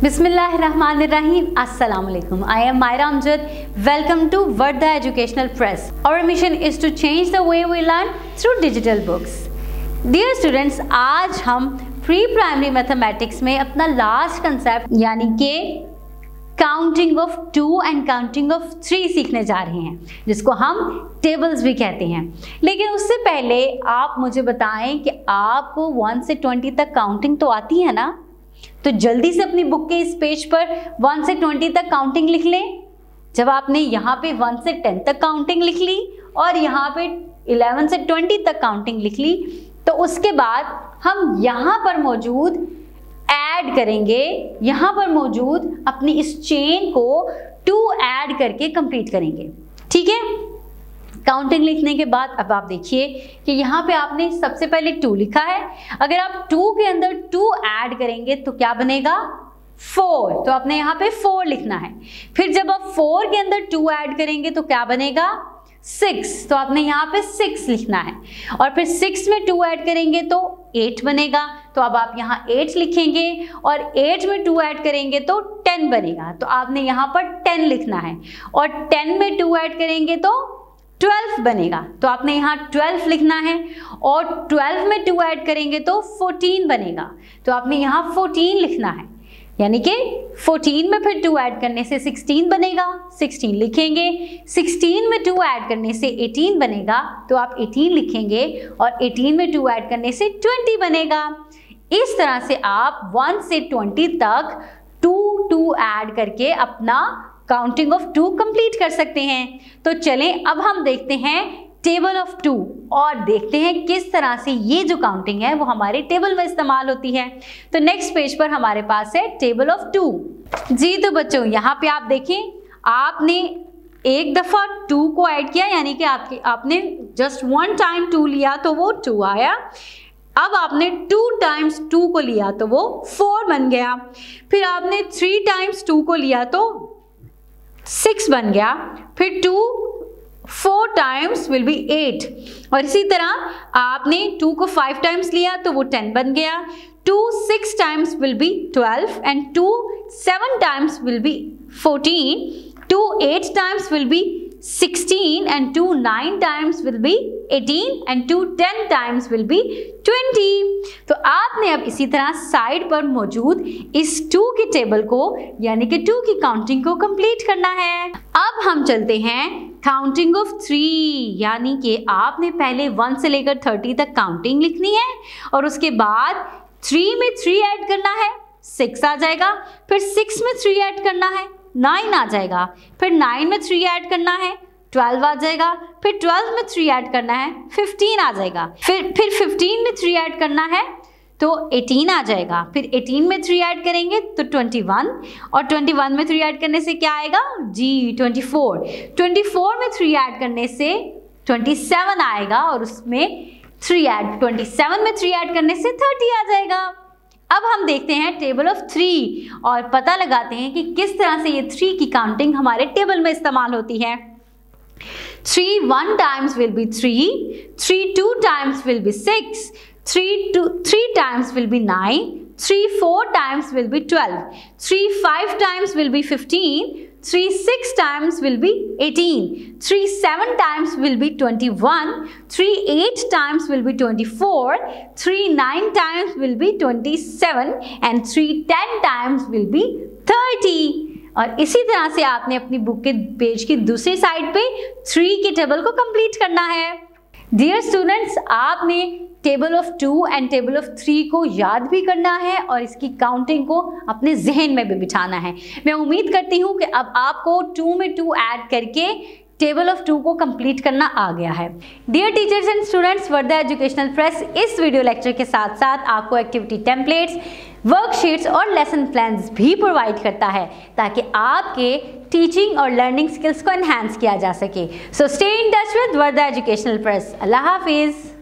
Bismillahirrahmanirrahim. Assalamu alaikum. I am Myra Amjad. Welcome to Varda Educational Press. Our mission is to change the way we learn through digital books. Dear students, आज हम pre primary mathematics में अपना last concept यानी कि counting of 2 and counting of 3 सीखने जा रहे हैं, जिसको हम टेबल्स भी कहते हैं। लेकिन उससे पहले आप मुझे बताएं कि आपको 1 से 20 तक काउंटिंग तो आती है ना? तो जल्दी से अपनी बुक के इस पेज पर 1 से 20 तक काउंटिंग लिख लें। जब आपने यहाँ पे 1 से 10 तक काउंटिंग लिख ली और यहाँ पे 11 से 20 तक काउंटिंग लिख ली, तो उसके बाद हम यहाँ पर मौजूद ऐड करेंगे, यहाँ पर मौजूद अपनी इस चेन को 2 ऐड करके कंप्लीट करेंगे। ठीक है, काउंटिंग लिखने के बाद अब आप देखिए कि यहाँ पे आपने सबसे पहले 2 लिखा है। अगर आप 2 के अंदर 2 ऐड करेंगे तो क्या बनेगा? 4। तो आपने यहाँ पे 4 लिखना है। फिर जब आप 4 के अंदर 2 ऐड करेंगे तो क्या बनेगा? 6। तो आपने यहाँ पे 6 लिखना है। और फिर 6 में 2 ऐड करेंगे तो 8 बनेगा। तो अब आप यहाँ 8 लिखेंगे और 8 में 2 ऐड करेंगे तो 10 बनेगा। तो आपने यहाँ पर 10 लिखना है और 10 में 2 ऐड करेंगे तो 12 बनेगा। तो आपने यहाँ 12 लिखना है और 12 में 2 ऐड करेंगे तो 14 बनेगा। तो आपने यहाँ 14 लिखना है, यानी कि 14 में फिर 2 ऐड करने से 16 बनेगा। 16 लिखेंगे। 16 में 2 ऐड करने से 18 बनेगा। तो आप 18 लिखेंगे और 18 में 2 ऐड करने से 20 बनेगा। इस तरह से आप 1 से 20 तक 2 ऐड करके अपना काउंटिंग ऑफ 2 कंप्लीट कर सकते हैं। तो चलें अब हम देखते हैं टेबल ऑफ 2 और देखते हैं किस तरह से ये जो काउंटिंग है वो हमारे टेबल में इस्तेमाल होती है। तो नेक्स्ट पेज पर हमारे पास है टेबल ऑफ 2। जी तो बच्चों, यहाँ पे आप देखें, आपने एक दफ़ा 2 को ऐड किया, यानी कि आपने जस्ट 1 टाइम 2 लिया तो वो 2 आया। अब आपने 2 टाइम्स 2 को लिया तो वो 4 बन गया। फिर आपने 3 टाइम्स 2 को लिया तो 6 बन गया। फिर 2 4 टाइम्स विल बी 8। और इसी तरह आपने 2 को 5 टाइम्स लिया तो वो 10 बन गया। 2 6 times will be 12 and 2 7 times will be 14। 2 8 times will be 16 and 2 9 times will be 18 and 2 10 times will be 20। तो आपने अब इसी तरह साइड पर मौजूद इस 2 की टेबल को यानी कि 2 की काउंटिंग को कंप्लीट करना है। अब हम चलते हैं काउंटिंग ऑफ 3, यानी कि आपने पहले 1 से लेकर 30 तक काउंटिंग लिखनी है और उसके बाद 3 में 3 ऐड करना है, 6 आ जाएगा। फिर 6 में 3 ऐड करना है, 9 आ जाएगा। फिर 9 में 3 ऐड करना है, 12 आ जाएगा। फिर 12 में 3 ऐड करना है, 15 आ जाएगा। फिर 15 में 3 ऐड करना है तो 18 आ जाएगा। फिर 18 में 3 ऐड करेंगे तो 21 और 21 में 3 ऐड करने से क्या आएगा? जी 24। 24 में 3 ऐड करने से 27 आएगा और उसमें 27 में 3 ऐड करने से 30 आ जाएगा। अब हम देखते हैं टेबल ऑफ 3 और पता लगाते हैं कि किस तरह से ये 3 की काउंटिंग हमारे टेबल में इस्तेमाल होती है। 3 1 times will be 3, 3 2 times will be 6, 3 times will be 9, 3 4 times will be 12, 3 5 times will be 15, 3 6 times will be 18, 3 7 times will be 21, 3 8 times will be 24, 3 9 times will be 27 and 3 10 times will be 30। और इसी तरह से आपने अपनी book के page की दूसरी side पे 3 की टेबल को कंप्लीट करना है। डियर स्टूडेंट्स, आपने table of 2 and table of 3 को याद भी करना है और इसकी काउंटिंग को अपने जहन में भी बिठाना है। मैं उम्मीद करती हूँ कि अब आपको 2 में 2 ऐड करके टेबल ऑफ 2 को कंप्लीट करना आ गया है। Dear teachers and students, Wardha educational press इस वीडियो लेक्चर के साथ साथ आपको एक्टिविटी टेम्पलेट्स, वर्कशीट्स और लेसन प्लान्स भी प्रोवाइड करता है ताकि आपके टीचिंग और लर्निंग स्किल्स को एनहांस किया जा सके। So stay in touch with Wardha educational press. अल्लाह हाफिज़।